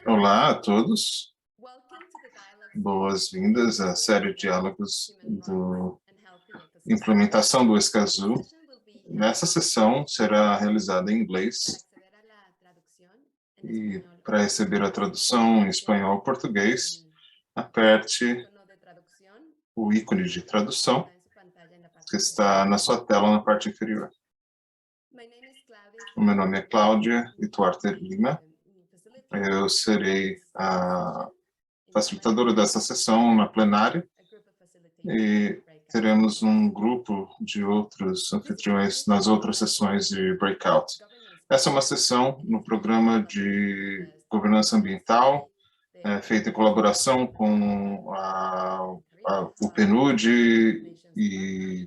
Olá a todos, boas-vindas à série de diálogos do implementação do Escazú. Nessa sessão será realizada em inglês e para receber a tradução em espanhol e português, aperte o ícone de tradução que está na sua tela na parte inferior. O meu nome é Cláudia Ituarte Lima. Eu serei a facilitadora dessa sessão na plenária e teremos um grupo de outros anfitriões nas outras sessões de breakout. Essa é uma sessão no programa de governança ambiental, feita em colaboração com o PNUD e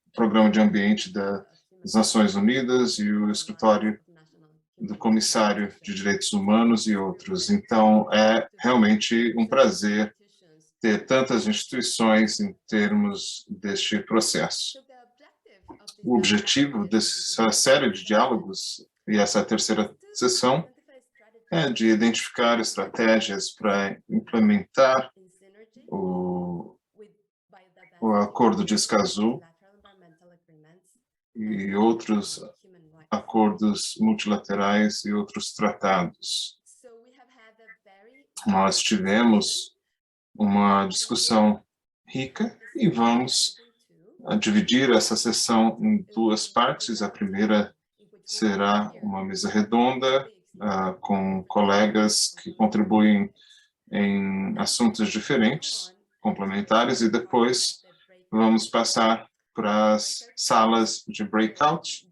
o Programa de Ambiente das Nações Unidas e o Escritório do Comissário de Direitos Humanos e outros. Então, é realmente um prazer ter tantas instituições em termos deste processo. O objetivo dessa série de diálogos, e essa é a terceira sessão, é de identificar estratégias para implementar o Acordo de Escazú e outros acordos multilaterais e outros tratados. Nós tivemos uma discussão rica e vamos dividir essa sessão em duas partes. A primeira será uma mesa redonda com colegas que contribuem em assuntos diferentes, complementares, e depois vamos passar para as salas de breakout.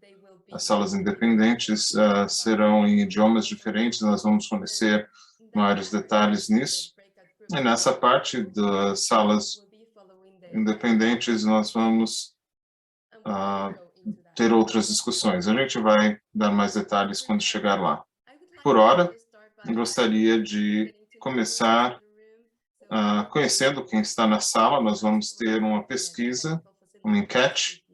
As salas independentes serão em idiomas diferentes, nós vamos fornecer maiores detalhes nisso. E nessa parte das salas independentes, nós vamos ter outras discussões. A gente vai dar mais detalhes quando chegar lá. Por hora, eu gostaria de começar conhecendo quem está na sala. Nós vamos ter uma pesquisa, uma enquete,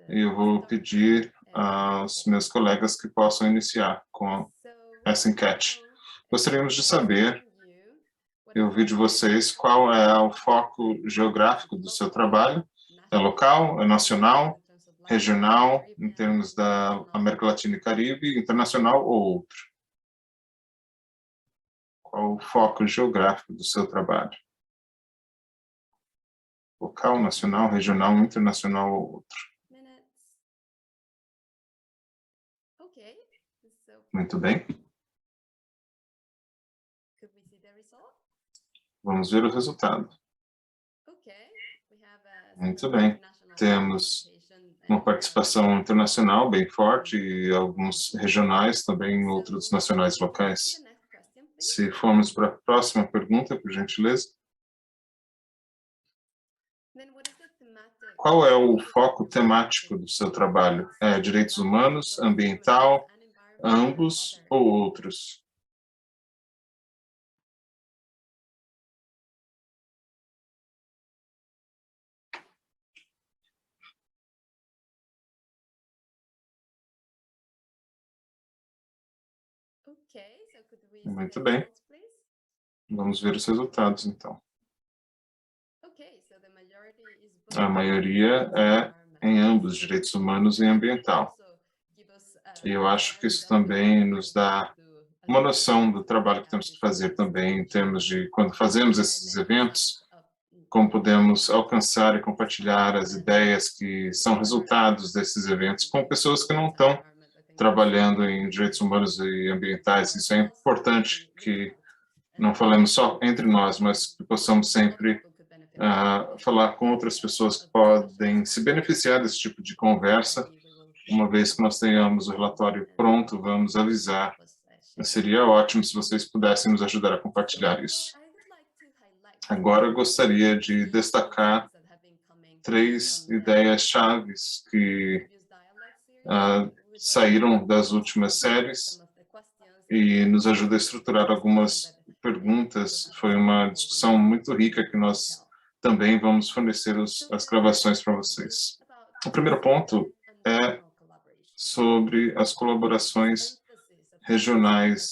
e eu vou pedir aos meus colegas que possam iniciar com essa enquete. Gostaríamos de saber, eu ouvi de vocês, qual é o foco geográfico do seu trabalho. É local, é nacional, regional, em termos da América Latina e Caribe, internacional ou outro? Qual o foco geográfico do seu trabalho? Local, nacional, regional, internacional ou outro? Muito bem. Vamos ver o resultado. Muito bem. Temos uma participação internacional bem forte e alguns regionais também, outros nacionais locais. Se formos para a próxima pergunta, por gentileza. Qual é o foco temático do seu trabalho? É direitos humanos, ambiental, ambos ou outros? Muito bem. Vamos ver os resultados, então. A maioria é em ambos, direitos humanos e ambiental. E eu acho que isso também nos dá uma noção do trabalho que temos que fazer também em termos de, quando fazemos esses eventos, como podemos alcançar e compartilhar as ideias que são resultados desses eventos com pessoas que não estão trabalhando em direitos humanos e ambientais. Isso é importante que não falemos só entre nós, mas que possamos sempre falar com outras pessoas que podem se beneficiar desse tipo de conversa. Uma vez que nós tenhamos o relatório pronto, vamos avisar. Seria ótimo se vocês pudessem nos ajudar a compartilhar isso. Agora, eu gostaria de destacar 3 ideias-chave que saíram das últimas séries e nos ajuda a estruturar algumas perguntas. Foi uma discussão muito rica que nós também vamos fornecer as gravações para vocês. O primeiro ponto é sobre as colaborações regionais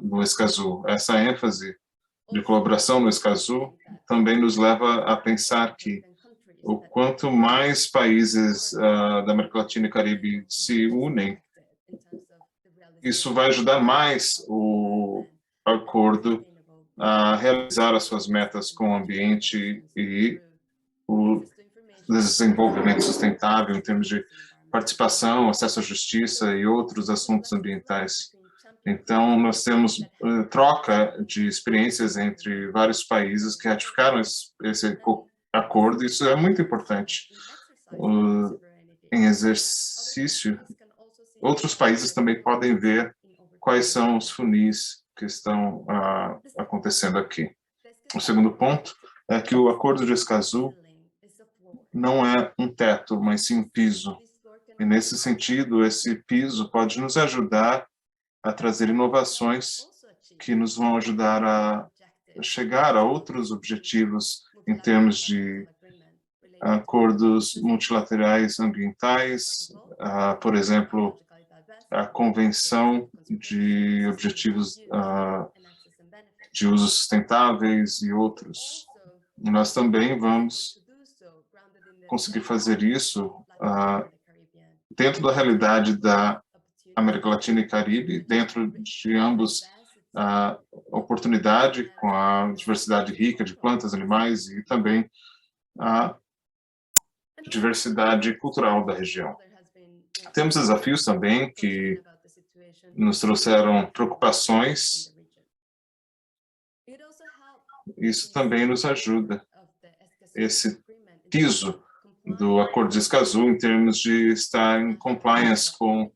no Escazú. Essa ênfase de colaboração no Escazú também nos leva a pensar que o quanto mais países da América Latina e Caribe se unem, isso vai ajudar mais o acordo a realizar as suas metas com o ambiente e o desenvolvimento sustentável em termos de participação, acesso à justiça e outros assuntos ambientais. Então, nós temos troca de experiências entre vários países que ratificaram esse acordo, isso é muito importante. Em exercício, outros países também podem ver quais são os funis que estão acontecendo aqui. O segundo ponto é que o Acordo de Escazú não é um teto, mas sim um piso. E, nesse sentido, esse piso pode nos ajudar a trazer inovações que nos vão ajudar a chegar a outros objetivos em termos de acordos multilaterais ambientais, por exemplo, a Convenção de Objetivos de Usos Sustentáveis e outros. Nós também vamos conseguir fazer isso dentro da realidade da América Latina e Caribe, dentro de ambos a oportunidade com a diversidade rica de plantas, animais e também a diversidade cultural da região. Temos desafios também que nos trouxeram preocupações. Isso também nos ajuda. Esse piso do Acordo de Escazú em termos de estar em compliance com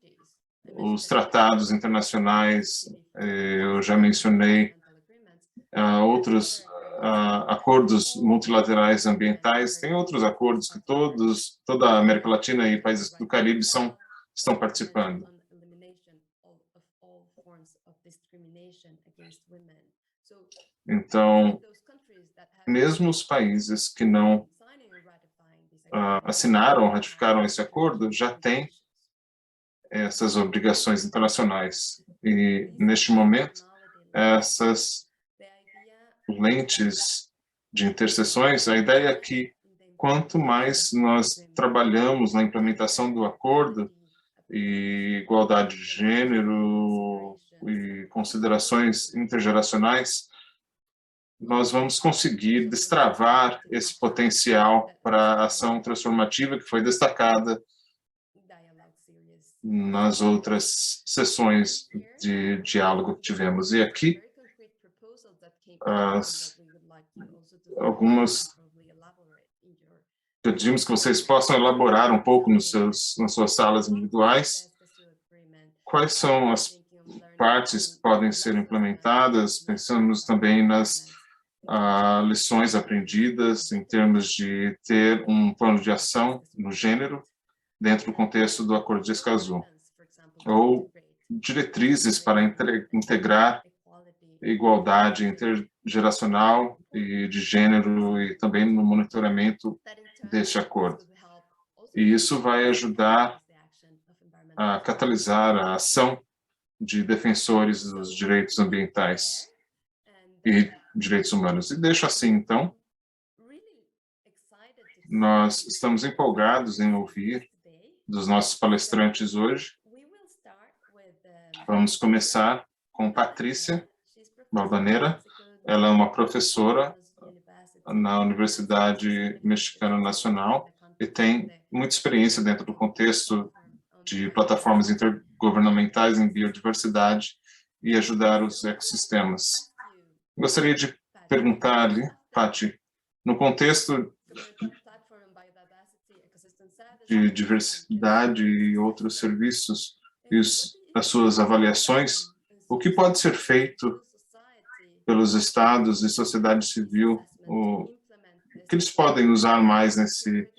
os tratados internacionais. Eu já mencionei outros acordos multilaterais ambientais. Tem outros acordos que toda a América Latina e países do Caribe estão participando. Então, mesmo os países que não assinaram ou ratificaram esse acordo já têm essas obrigações internacionais. E, neste momento, essas lentes de interseções, a ideia é que quanto mais nós trabalhamos na implementação do acordo e igualdade de gênero e considerações intergeracionais, nós vamos conseguir destravar esse potencial para a ação transformativa que foi destacada nas outras sessões de diálogo que tivemos. E aqui, algumas pedimos que vocês possam elaborar um pouco nas suas salas individuais quais são as partes que podem ser implementadas. Pensamos também nas lições aprendidas em termos de ter um plano de ação no gênero dentro do contexto do Acordo de Escazú, ou diretrizes para integrar igualdade intergeracional e de gênero e também no monitoramento deste acordo. E isso vai ajudar a catalisar a ação de defensores dos direitos ambientais e direitos humanos. E deixo assim, então, nós estamos empolgados em ouvir dos nossos palestrantes hoje. Vamos começar com Patrícia Balvanera. Ela é uma professora na Universidade Mexicana Nacional e tem muita experiência dentro do contexto de plataformas intergovernamentais em biodiversidade e ajudar os ecossistemas. Gostaria de perguntar-lhe, Pati, no contexto de diversidade e outros serviços e as suas avaliações, o que pode ser feito pelos estados e sociedade civil, o que eles podem usar mais nesse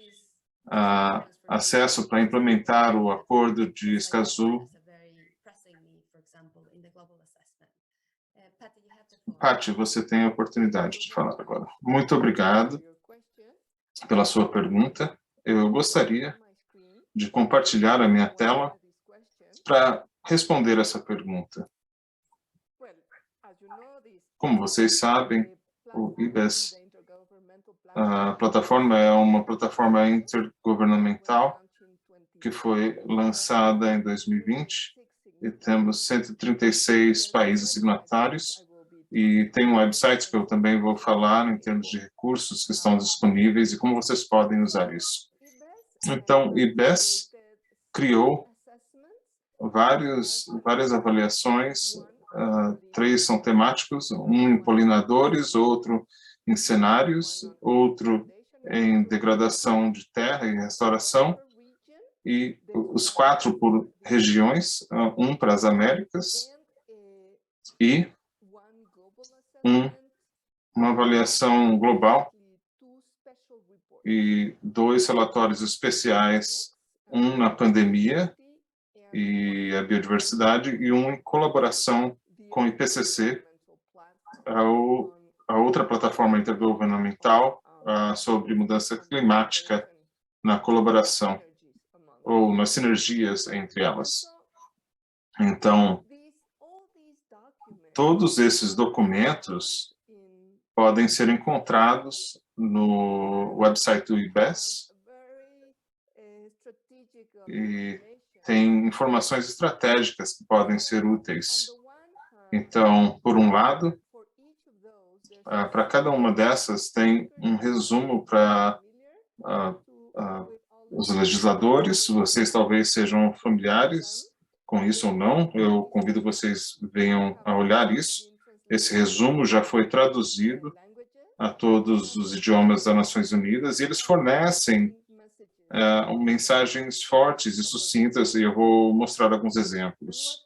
acesso para implementar o Acordo de Escazú? Pati, você tem a oportunidade de falar agora. Muito obrigado pela sua pergunta. Eu gostaria de compartilhar a minha tela para responder essa pergunta. Como vocês sabem, o IBES, a plataforma é uma plataforma intergovernamental que foi lançada em 2020 e temos 136 países signatários e tem um website que eu também vou falar em termos de recursos que estão disponíveis e como vocês podem usar isso. Então, o IBES criou várias avaliações, 3 são temáticos, um em polinadores, outro em cenários, outro em degradação de terra e restauração, e os 4 por regiões, um para as Américas e uma avaliação global e 2 relatórios especiais, um na pandemia e a biodiversidade e um em colaboração com o IPCC, a outra plataforma intergovernamental sobre mudança climática na colaboração ou nas sinergias entre elas. Então, todos esses documentos podem ser encontrados no website do IBES e tem informações estratégicas que podem ser úteis. Então, por um lado, para cada uma dessas tem um resumo para os legisladores. Vocês talvez sejam familiares com isso ou não, eu convido vocês venham a olhar isso. Esse resumo já foi traduzido a todos os idiomas das Nações Unidas e eles fornecem mensagens fortes e sucintas e eu vou mostrar alguns exemplos.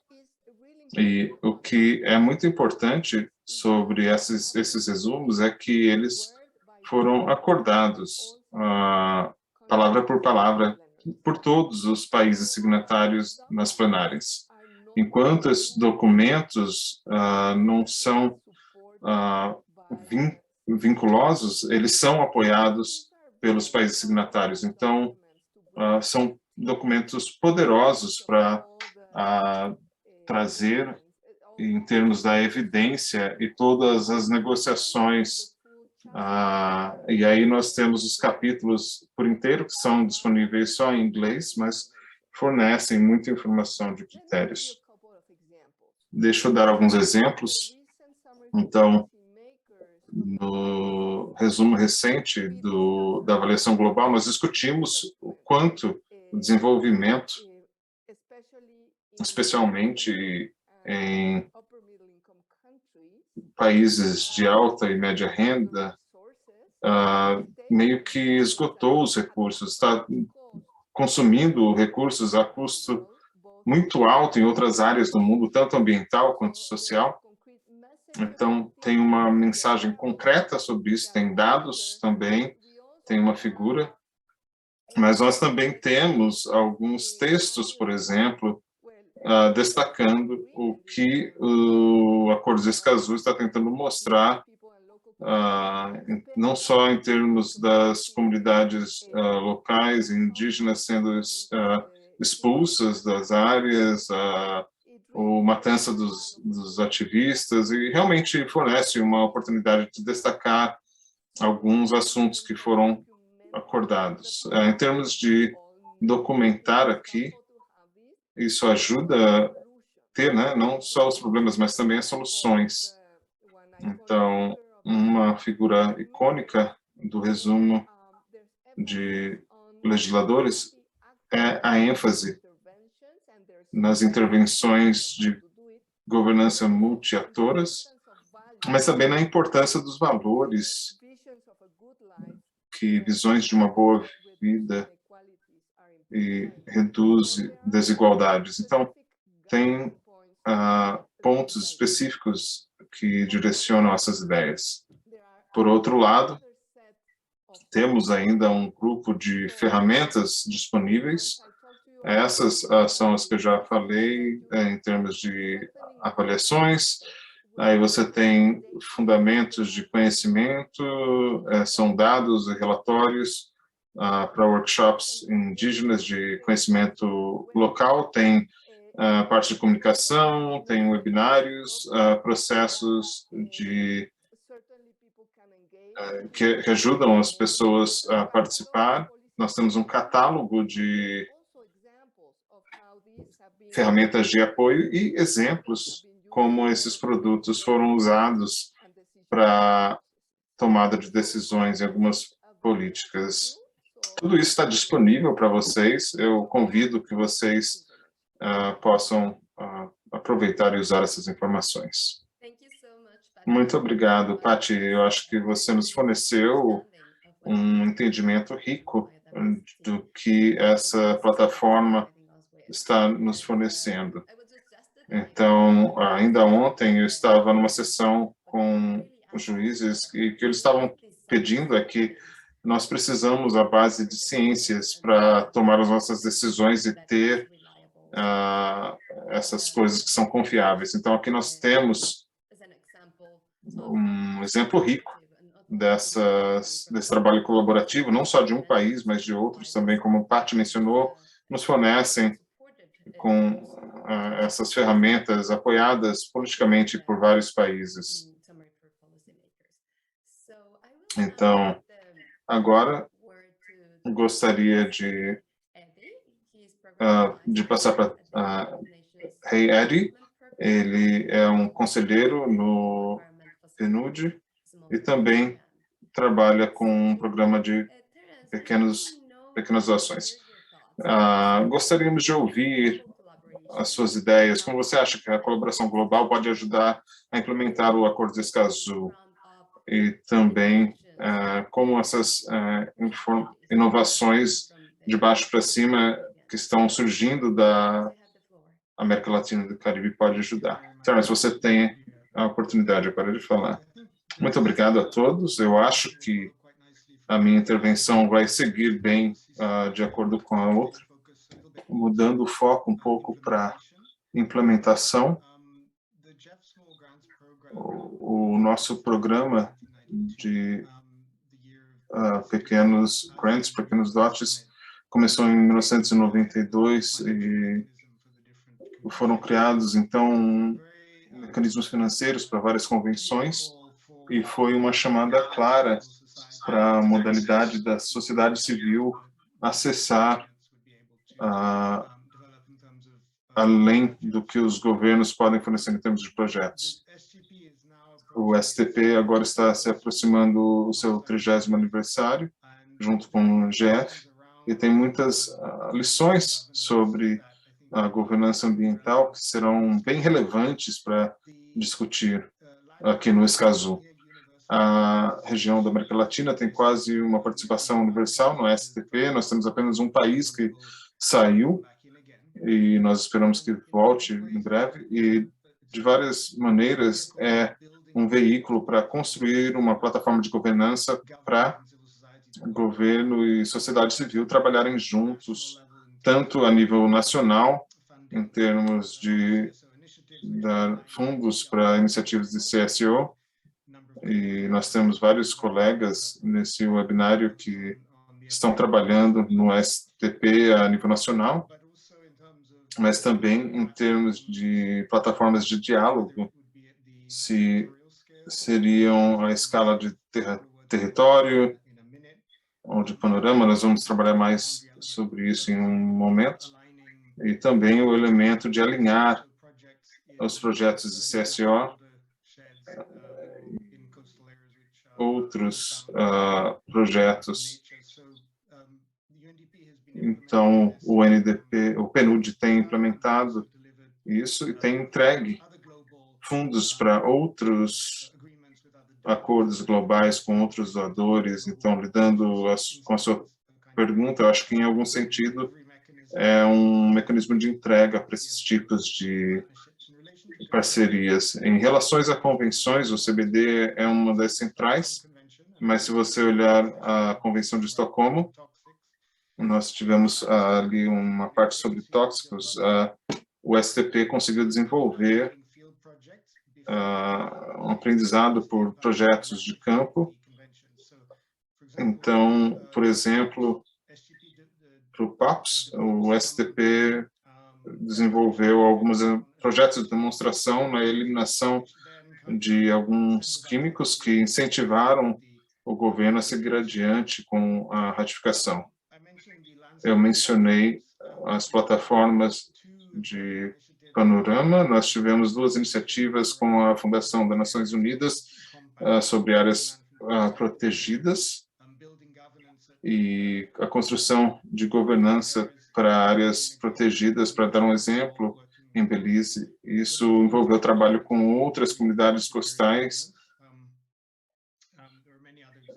E o que é muito importante sobre esses resumos é que eles foram acordados, palavra por palavra, por todos os países signatários nas plenárias. Enquanto esses documentos não são vinculosos, eles são apoiados pelos países signatários. Então, são documentos poderosos para trazer, em termos da evidência e todas as negociações. E aí nós temos os capítulos por inteiro, que são disponíveis só em inglês, mas fornecem muita informação de critérios. Deixa eu dar alguns exemplos. Então, no resumo recente da avaliação global, nós discutimos o quanto o desenvolvimento, especialmente em países de alta e média renda, meio que esgotou os recursos, está consumindo recursos a custo muito alto em outras áreas do mundo, tanto ambiental quanto social. Então, tem uma mensagem concreta sobre isso, tem dados também, tem uma figura, mas nós também temos alguns textos, por exemplo, destacando o que o Acordo de Escazú está tentando mostrar, não só em termos das comunidades locais, indígenas sendo expulsas das áreas, ou matança dos ativistas, e realmente fornece uma oportunidade de destacar alguns assuntos que foram acordados. Em termos de documentar aqui, isso ajuda a ter, né, não só os problemas, mas também as soluções. Então, uma figura icônica do resumo de legisladores é a ênfase nas intervenções de governança multiatoras, mas também na importância dos valores que visões de uma boa vida e reduz desigualdades. Então, tem pontos específicos que direcionam essas ideias. Por outro lado, temos ainda um grupo de ferramentas disponíveis. Essas são as que eu já falei em termos de avaliações. Aí você tem fundamentos de conhecimento, são dados e relatórios para workshops indígenas de conhecimento local, tem a parte de comunicação, tem webinários, processos que ajudam as pessoas a participar. Nós temos um catálogo de ferramentas de apoio e exemplos como esses produtos foram usados para tomada de decisões em algumas políticas. Tudo isso está disponível para vocês. Eu convido que vocês possam aproveitar e usar essas informações. Muito obrigado, Patty. Eu acho que você nos forneceu um entendimento rico do que essa plataforma está nos fornecendo. Então, ainda ontem eu estava numa sessão com os juízes e que eles estavam pedindo é que nós precisamos a base de ciências para tomar as nossas decisões e ter essas coisas que são confiáveis. Então, aqui nós temos um exemplo rico desse trabalho colaborativo, não só de um país, mas de outros também, como o Patty mencionou, nos fornecem com essas ferramentas apoiadas politicamente por vários países. Então, agora, gostaria de passar para Hey Eddie. Ele é um conselheiro no PNUD e também trabalha com um programa de pequenas doações. Gostaríamos de ouvir as suas ideias. Como você acha que a colaboração global pode ajudar a implementar o Acordo de Escazú? E também como essas inovações de baixo para cima que estão surgindo da América Latina e do Caribe pode ajudar. Terence, você tem a oportunidade agora de falar. Muito obrigado a todos. Eu acho que a minha intervenção vai seguir bem de acordo com a outra, mudando o foco um pouco para implementação. O nosso programa de pequenos grants, pequenos dotes, começou em 1992 e foram criados, então, mecanismos financeiros para várias convenções e foi uma chamada clara para a modalidade da sociedade civil acessar além do que os governos podem fornecer em termos de projetos. O STP agora está se aproximando do seu 30º aniversário, junto com o GF, e tem muitas lições sobre a governança ambiental que serão bem relevantes para discutir aqui no Escazú. A região da América Latina tem quase uma participação universal no STP, nós temos apenas um país que saiu, e nós esperamos que volte em breve, e de várias maneiras é um veículo para construir uma plataforma de governança para governo e sociedade civil trabalharem juntos, tanto a nível nacional, em termos de dar fundos para iniciativas de CSO, e nós temos vários colegas nesse webinário que estão trabalhando no STP a nível nacional, mas também em termos de plataformas de diálogo, se seriam a escala de território ou de panorama, nós vamos trabalhar mais sobre isso em um momento, e também o elemento de alinhar os projetos de CSO, outros projetos. Então, o PNUD tem implementado isso e tem entregue fundos para outros acordos globais com outros doadores. Então, lidando com a sua pergunta, eu acho que, em algum sentido, é um mecanismo de entrega para esses tipos de parcerias. Em relações a convenções, o CBD é uma das centrais, mas se você olhar a Convenção de Estocolmo, nós tivemos ali uma parte sobre tóxicos, o STP conseguiu desenvolver um aprendizado por projetos de campo. Então, por exemplo, para o PAPS, o STP desenvolveu alguns projetos de demonstração na eliminação de alguns químicos que incentivaram o governo a seguir adiante com a ratificação. Eu mencionei as plataformas de panorama. Nós tivemos 2 iniciativas com a Fundação das Nações Unidas sobre áreas protegidas e a construção de governança para áreas protegidas. Para dar um exemplo, em Belize, isso envolveu trabalho com outras comunidades costais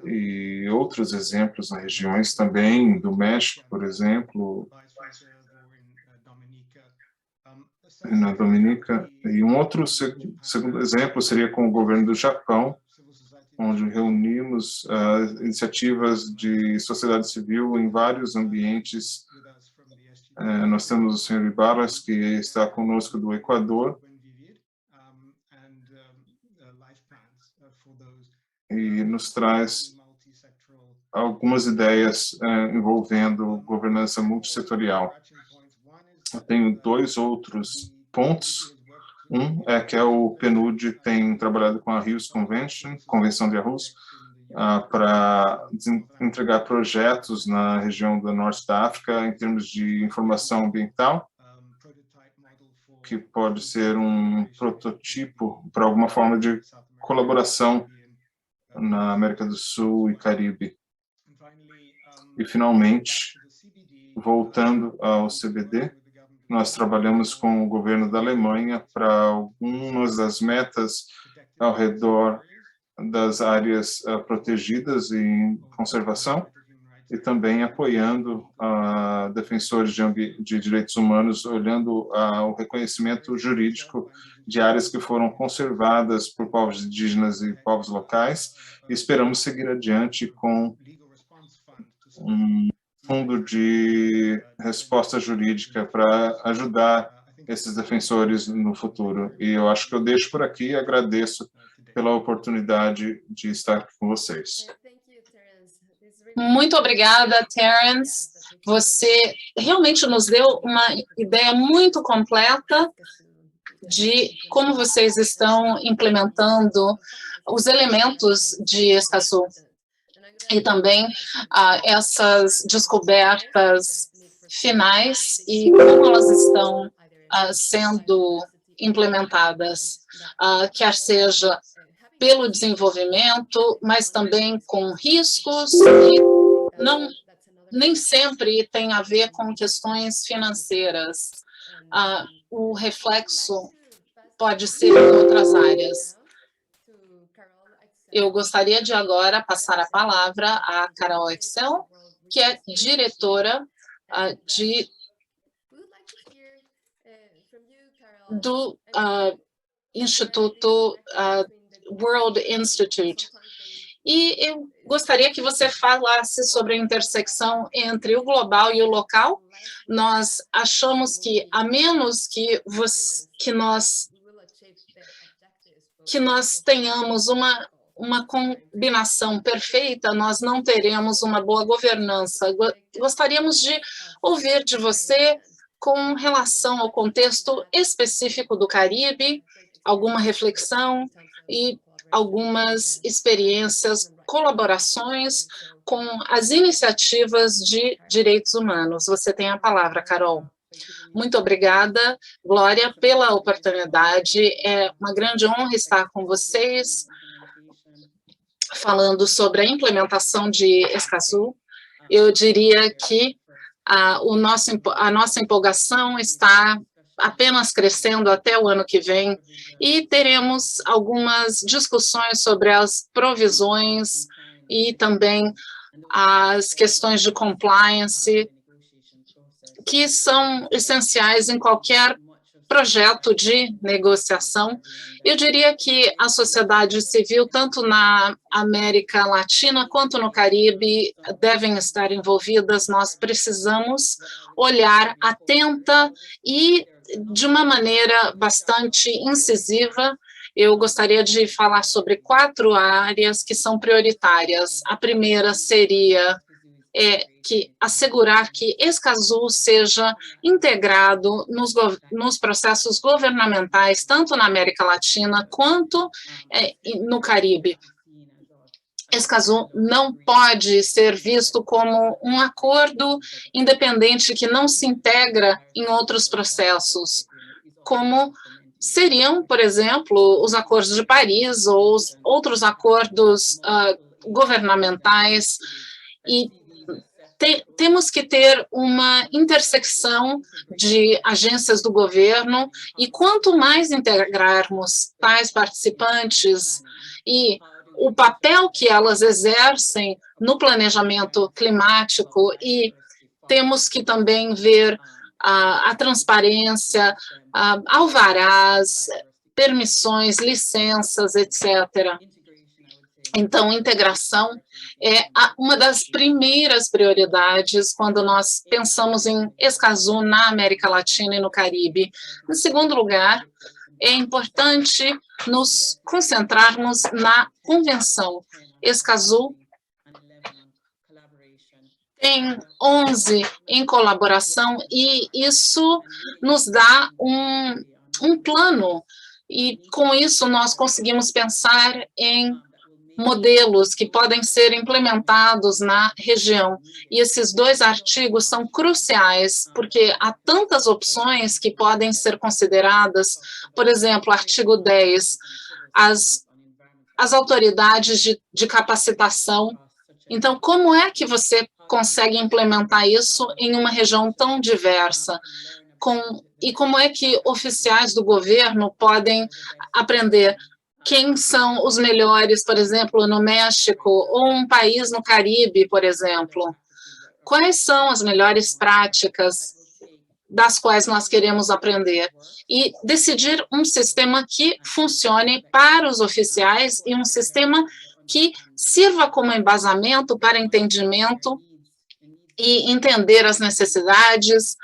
e outros exemplos nas regiões também, do México, por exemplo, na Dominica. E um outro segundo exemplo seria com o governo do Japão, onde reunimos iniciativas de sociedade civil em vários ambientes. Nós temos o senhor Ibarras, que está conosco do Equador, e nos traz algumas ideias envolvendo governança multissetorial. Eu tenho 2 outros pontos. Um é que o PNUD tem trabalhado com a Rios Convention, Convenção de Arrus, para entregar projetos na região do norte da África em termos de informação ambiental, que pode ser um prototipo para alguma forma de colaboração na América do Sul e Caribe. E, finalmente, voltando ao CBD, nós trabalhamos com o governo da Alemanha para algumas das metas ao redor das áreas protegidas e conservação, e também apoiando defensores de direitos humanos, olhando o reconhecimento jurídico de áreas que foram conservadas por povos indígenas e povos locais, e esperamos seguir adiante com um fundo de resposta jurídica para ajudar esses defensores no futuro. E eu acho que eu deixo por aqui e agradeço pela oportunidade de estar aqui com vocês. Muito obrigada, Terence. Você realmente nos deu uma ideia muito completa de como vocês estão implementando os elementos de Escazú e também essas descobertas finais e como elas estão sendo implementadas, quer seja pelo desenvolvimento, mas também com riscos, e nem sempre tem a ver com questões financeiras. O reflexo pode ser em outras áreas. Eu gostaria de agora passar a palavra à Carol Excel, que é diretora do Instituto World Institute. E eu gostaria que você falasse sobre a intersecção entre o global e o local. Nós achamos que, a menos que nós tenhamos uma combinação perfeita, nós não teremos uma boa governança. Gostaríamos de ouvir de você com relação ao contexto específico do Caribe, alguma reflexão e algumas experiências, colaborações com as iniciativas de direitos humanos. Você tem a palavra, Carol. Muito obrigada, Glória, pela oportunidade. É uma grande honra estar com vocês, falando sobre a implementação de Escazú. Eu diria que a nossa empolgação está apenas crescendo até o ano que vem, e teremos algumas discussões sobre as provisões e também as questões de compliance, que são essenciais em qualquer projeto de negociação. Eu diria que a sociedade civil, tanto na América Latina quanto no Caribe, devem estar envolvidas. Nós precisamos olhar atenta e de uma maneira bastante incisiva. Eu gostaria de falar sobre 4 áreas que são prioritárias. A primeira seria é que assegurar que Escazú seja integrado nos processos governamentais, tanto na América Latina quanto no Caribe. Escazú não pode ser visto como um acordo independente que não se integra em outros processos, como seriam, por exemplo, os acordos de Paris ou os outros acordos governamentais, e temos que ter uma intersecção de agências do governo, e quanto mais integrarmos tais participantes e o papel que elas exercem no planejamento climático, e temos que também ver a transparência, alvarás, permissões, licenças, etc. Então, integração é uma das primeiras prioridades quando nós pensamos em Escazú na América Latina e no Caribe. Em segundo lugar, é importante nos concentrarmos na convenção. Escazú tem 11 em colaboração, e isso nos dá um plano, e com isso nós conseguimos pensar em modelos que podem ser implementados na região. E esses 2 artigos são cruciais, porque há tantas opções que podem ser consideradas. Por exemplo, artigo 10, as autoridades de capacitação. Então, como é que você consegue implementar isso em uma região tão diversa? E como é que oficiais do governo podem aprender quem são os melhores, por exemplo, no México, ou um país no Caribe, por exemplo? Quais são as melhores práticas das quais nós queremos aprender? E decidir um sistema que funcione para os oficiais e um sistema que sirva como embasamento para entendimento e entender as necessidades,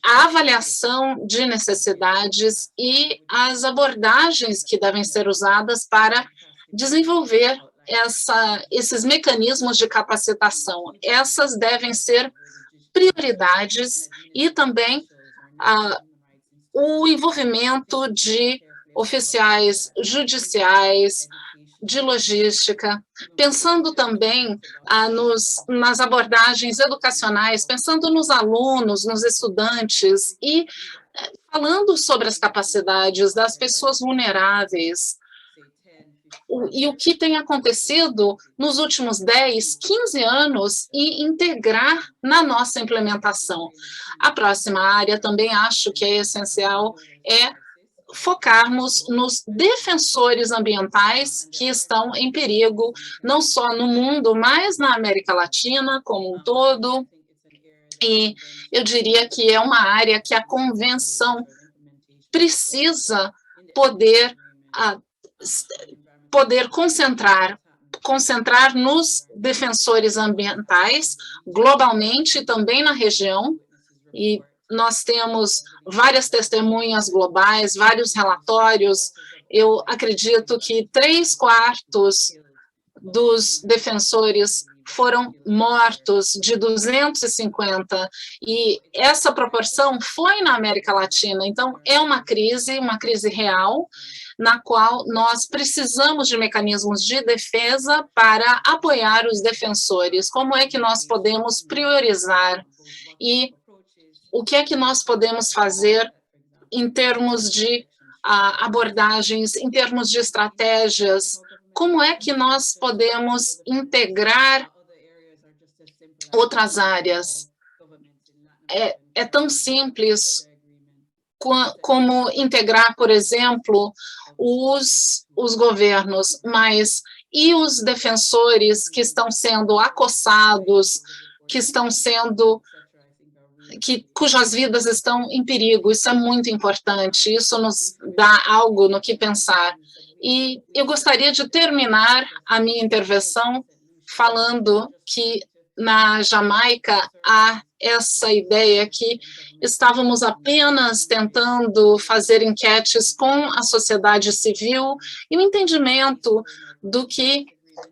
a avaliação de necessidades e as abordagens que devem ser usadas para desenvolver esses mecanismos de capacitação. Essas devem ser prioridades, e também o envolvimento de oficiais judiciais, de logística, pensando também nas abordagens educacionais, pensando nos alunos, nos estudantes, e falando sobre as capacidades das pessoas vulneráveis. E o que tem acontecido nos últimos 10, 15 anos, e integrar na nossa implementação. A próxima área também acho que é essencial, focarmos nos defensores ambientais que estão em perigo, não só no mundo, mas na América Latina como um todo. E eu diria que é uma área que a convenção precisa poder concentrar nos defensores ambientais, globalmente e também na região. E nós temos várias testemunhas globais, vários relatórios. Eu acredito que 3/4 dos defensores foram mortos, de 250, e essa proporção foi na América Latina. Então, é uma crise real, na qual nós precisamos de mecanismos de defesa para apoiar os defensores. Como é que nós podemos priorizar, e o que é que nós podemos fazer em termos de abordagens, em termos de estratégias? Como é que nós podemos integrar outras áreas? É tão simples como integrar, por exemplo, os governos, mas e os defensores que estão sendo acossados, cujas vidas estão em perigo? Isso é muito importante, isso nos dá algo no que pensar. E eu gostaria de terminar a minha intervenção falando que na Jamaica há essa ideia que estávamos apenas tentando fazer enquetes com a sociedade civil e o entendimento do que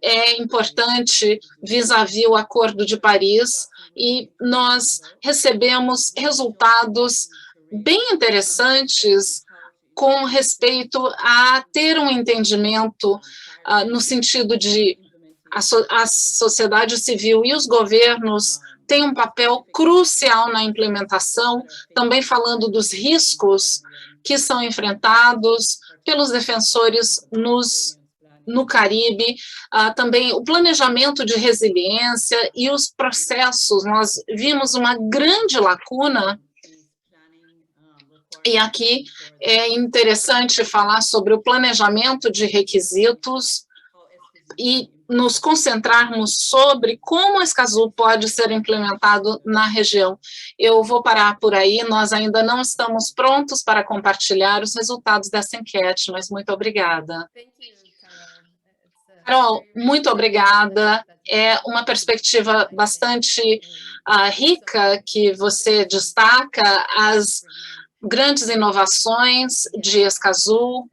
é importante vis-à-vis o Acordo de Paris, e nós recebemos resultados bem interessantes com respeito a ter um entendimento no sentido de a sociedade civil e os governos têm um papel crucial na implementação, também falando dos riscos que são enfrentados pelos defensores no Caribe, também o planejamento de resiliência e os processos. Nós vimos uma grande lacuna, e aqui é interessante falar sobre o planejamento de requisitos e nos concentrarmos sobre como o Escazú pode ser implementado na região. Eu vou parar por aí, nós ainda não estamos prontos para compartilhar os resultados dessa enquete, mas muito obrigada. Carol, muito obrigada. É uma perspectiva bastante rica que você destaca as grandes inovações de Escazú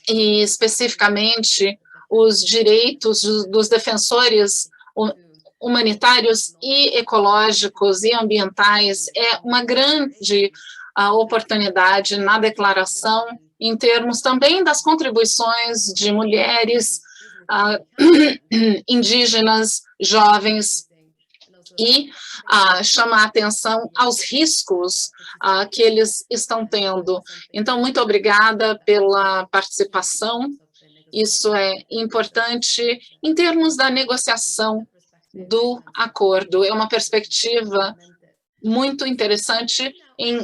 e, especificamente, os direitos dos defensores humanitários e ecológicos e ambientais. É uma grande oportunidade na declaração, em termos também das contribuições de mulheres, indígenas, jovens, e chamar a atenção aos riscos que eles estão tendo. Então, muito obrigada pela participação. Isso é importante em termos da negociação do acordo. É uma perspectiva muito interessante em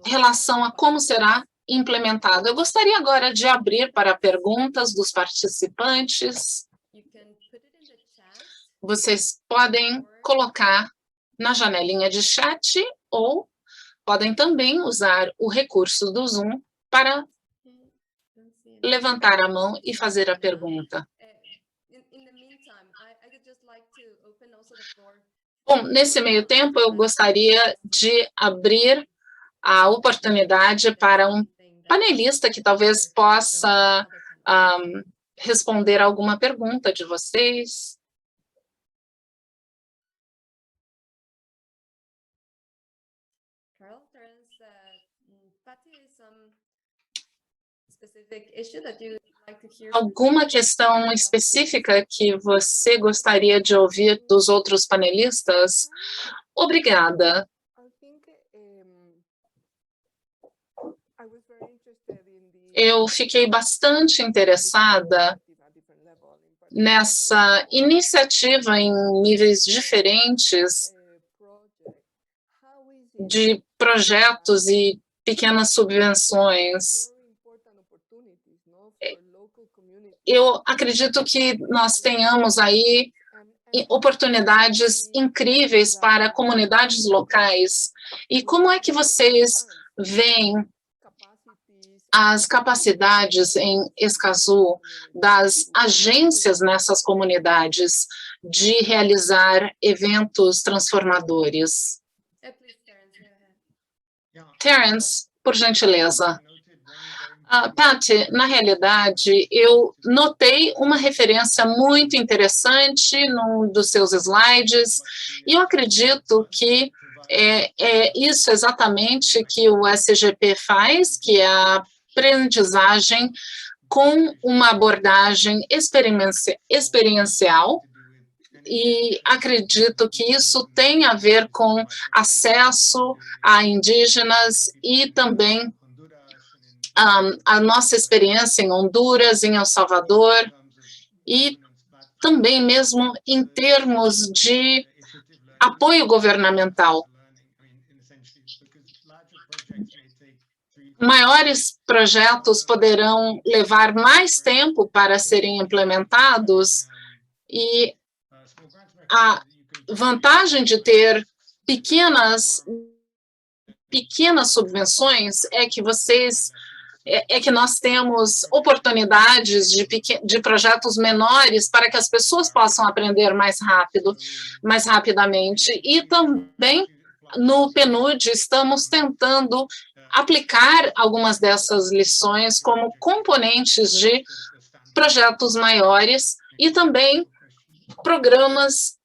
relação a como será implementado. Eu gostaria agora de abrir para perguntas dos participantes. Vocês podem colocar na janelinha de chat ou podem também usar o recurso do Zoom para levantar a mão e fazer a pergunta. Bom, nesse meio tempo, eu gostaria de abrir a oportunidade para um panelista que talvez possa responder alguma pergunta de vocês. Alguma questão específica que você gostaria de ouvir dos outros panelistas? Obrigada. Eu fiquei bastante interessada nessa iniciativa em níveis diferentes de projetos e pequenas subvenções. Eu acredito que nós tenhamos aí oportunidades incríveis para comunidades locais. E como é que vocês veem as capacidades em Escazú das agências nessas comunidades de realizar eventos transformadores? Terence, por gentileza. Patty, na realidade, eu notei uma referência muito interessante num dos seus slides, e eu acredito que é isso exatamente que o SGP faz, que é a aprendizagem com uma abordagem experiencial, e acredito que isso tem a ver com acesso a indígenas e também a nossa experiência em Honduras, em El Salvador, e também mesmo em termos de apoio governamental. Maiores projetos poderão levar mais tempo para serem implementados, e a vantagem de ter pequenas subvenções é que nós temos oportunidades de projetos menores para que as pessoas possam aprender mais rapidamente. E também, no PNUD, estamos tentando aplicar algumas dessas lições como componentes de projetos maiores e também programas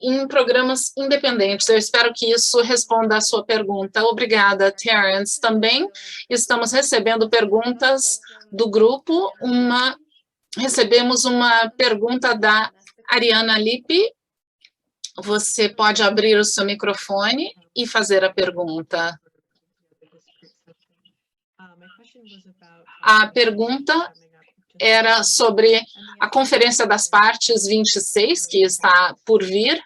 independentes. Eu espero que isso responda à sua pergunta. Obrigada, Terence. Também estamos recebendo perguntas do grupo. Recebemos uma pergunta da Ariana Lippi. Você pode abrir o seu microfone e fazer a pergunta. A pergunta era sobre a Conferência das Partes 26, que está por vir,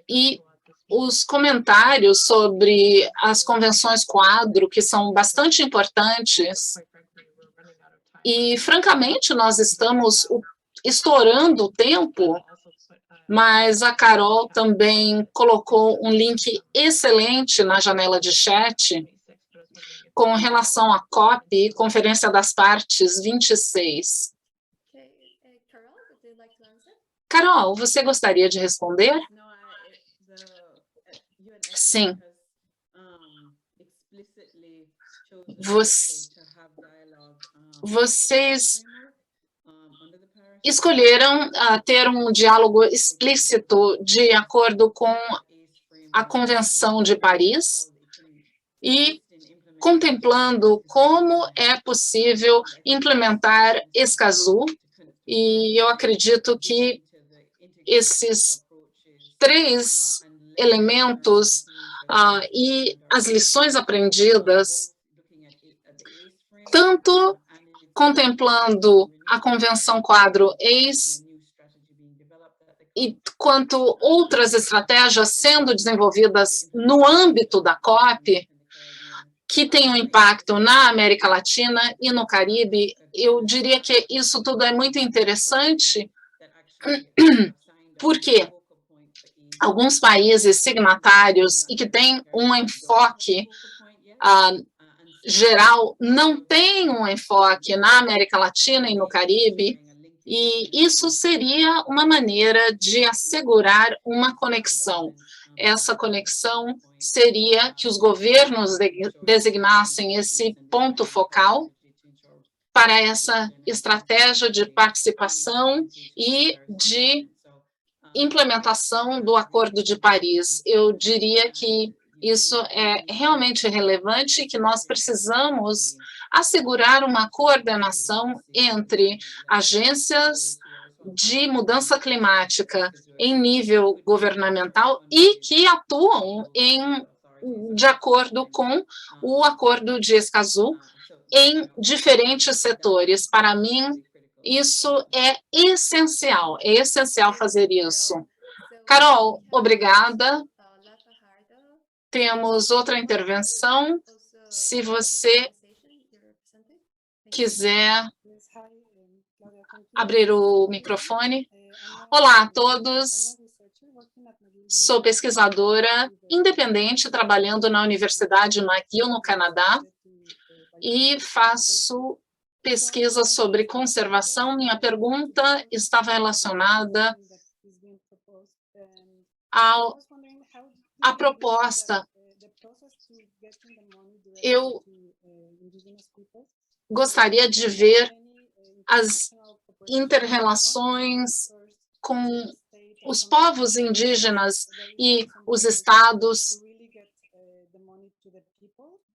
e os comentários sobre as convenções quadro, que são bastante importantes. E, francamente, nós estamos estourando o tempo, mas a Carol também colocou um link excelente na janela de chat com relação à COP, Conferência das Partes 26. Carol, você gostaria de responder? Sim. Vocês escolheram ter um diálogo explícito de acordo com a Convenção de Paris e contemplando como é possível implementar Escazú, e eu acredito que esses 3 elementos e as lições aprendidas, tanto contemplando a Convenção Quadro Ex, quanto outras estratégias sendo desenvolvidas no âmbito da COP, que tem um impacto na América Latina e no Caribe. Eu diria que isso tudo é muito interessante, porque alguns países signatários e que têm um enfoque geral não têm um enfoque na América Latina e no Caribe, e isso seria uma maneira de assegurar uma conexão. Essa conexão seria que os governos designassem esse ponto focal para essa estratégia de participação e de implementação do Acordo de Paris. Eu diria que isso é realmente relevante e que nós precisamos assegurar uma coordenação entre agências de mudança climática em nível governamental e que atuam de acordo com o Acordo de Escazú em diferentes setores. Para mim, isso é essencial fazer isso. Carol, obrigada. Temos outra intervenção. Se você quiser abrir o microfone. Olá a todos. Sou pesquisadora independente trabalhando na Universidade McGill, no Canadá, e faço pesquisa sobre conservação. Minha pergunta estava relacionada à proposta. Eu gostaria de ver as inter-relações com os povos indígenas e os estados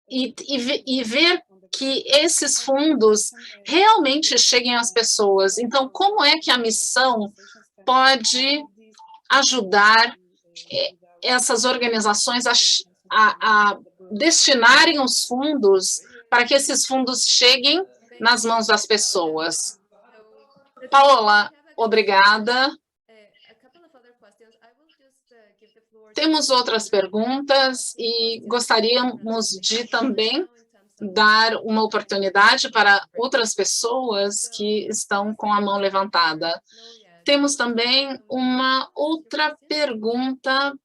e ver que esses fundos realmente cheguem às pessoas. Então, como é que a missão pode ajudar essas organizações a destinarem os fundos para que esses fundos cheguem nas mãos das pessoas? Paola, obrigada. Temos outras perguntas e gostaríamos de também dar uma oportunidade para outras pessoas que estão com a mão levantada. Temos também uma outra pergunta.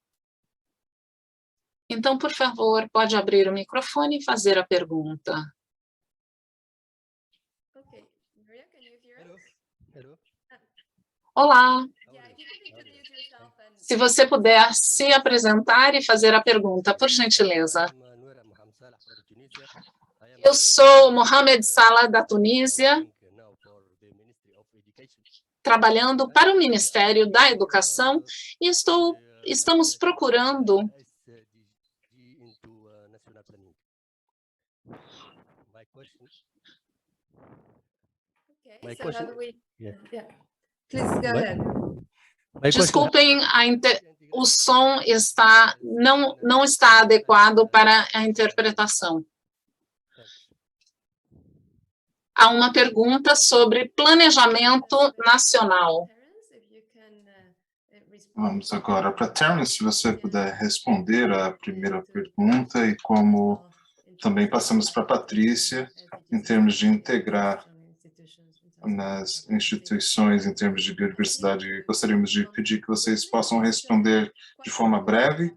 Então, por favor, pode abrir o microfone e fazer a pergunta. Olá. Se você puder se apresentar e fazer a pergunta, por gentileza. Eu sou Mohamed Salah, da Tunísia. trabalhando para o Ministério da Educação e estamos procurando Desculpem, o som não está adequado para a interpretação. Há uma pergunta sobre planejamento nacional. Vamos agora para Terence, se você puder responder a primeira pergunta e como também passamos para a Patrícia, em termos de integrar nas instituições, em termos de biodiversidade. Gostaríamos de pedir que vocês possam responder de forma breve,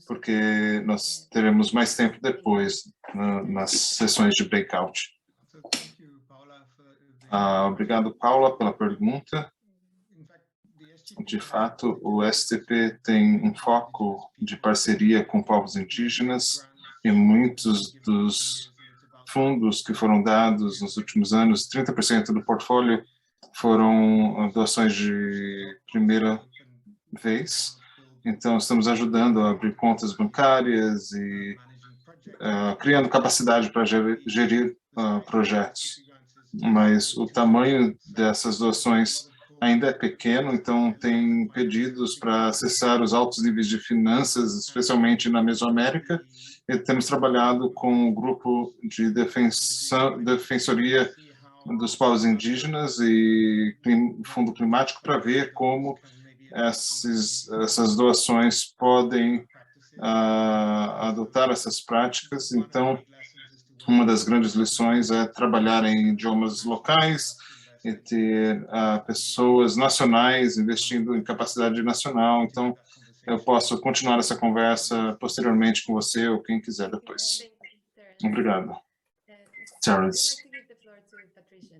porque nós teremos mais tempo depois nas sessões de breakout. Obrigado, Paula, pela pergunta. De fato, o STP tem um foco de parceria com povos indígenas e muitos dos fundos que foram dados nos últimos anos, 30% do portfólio foram doações de primeira vez. Então, estamos ajudando a abrir contas bancárias e criando capacidade para gerir projetos. Mas o tamanho dessas doações ainda é pequeno, então tem pedidos para acessar os altos níveis de finanças, especialmente na Mesoamérica, e temos trabalhado com o grupo de defensoria dos povos indígenas e fundo climático para ver como essas doações podem adotar essas práticas. Então, uma das grandes lições é trabalhar em idiomas locais e ter pessoas nacionais investindo em capacidade nacional. Então, eu posso continuar essa conversa posteriormente com você ou quem quiser depois. Obrigado. Terence.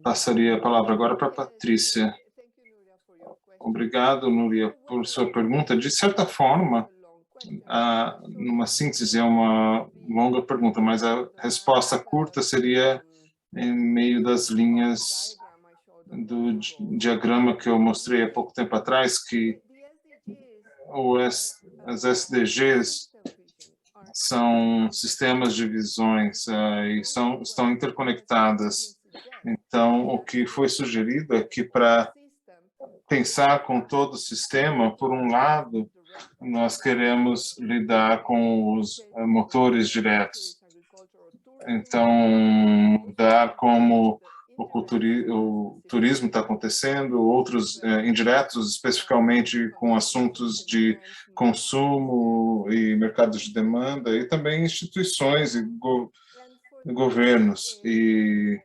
Passaria a palavra agora para a Patrícia. Obrigado, Núria, por sua pergunta. De certa forma, numa síntese, é uma longa pergunta, mas a resposta curta seria em meio das linhas do diagrama que eu mostrei há pouco tempo atrás, que as SDGs são sistemas de visões e estão interconectadas. Então, o que foi sugerido é que para pensar com todo o sistema, por um lado, nós queremos lidar com os motores diretos. Então, dar como o turismo está acontecendo, outros indiretos, especificamente com assuntos de consumo e mercados de demanda, e também instituições e governos. E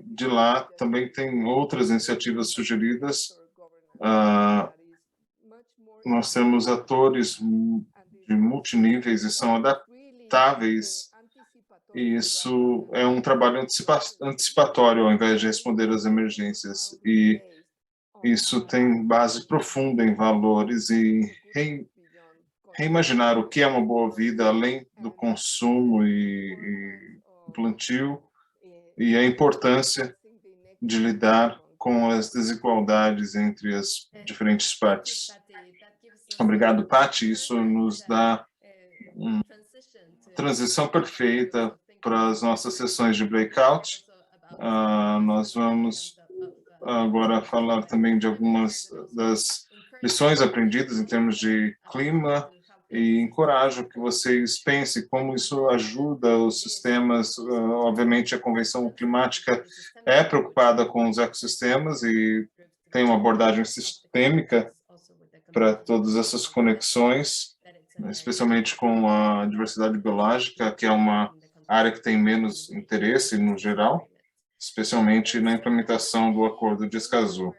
de lá também tem outras iniciativas sugeridas. Nós temos atores de multiníveis e são adaptáveis. E isso é um trabalho antecipatório, ao invés de responder às emergências. E isso tem base profunda em valores e reimaginar o que é uma boa vida, além do consumo e plantio, e a importância de lidar com as desigualdades entre as diferentes partes. Obrigado, Patty. Isso nos dá uma transição perfeita para as nossas sessões de breakout. Nós vamos agora falar também de algumas das lições aprendidas em termos de clima e encorajo que vocês pensem como isso ajuda os sistemas. Obviamente, a Convenção Climática é preocupada com os ecossistemas e tem uma abordagem sistêmica para todas essas conexões, especialmente com a diversidade biológica, que é uma área que tem menos interesse no geral, especialmente na implementação do Acordo de Escazú.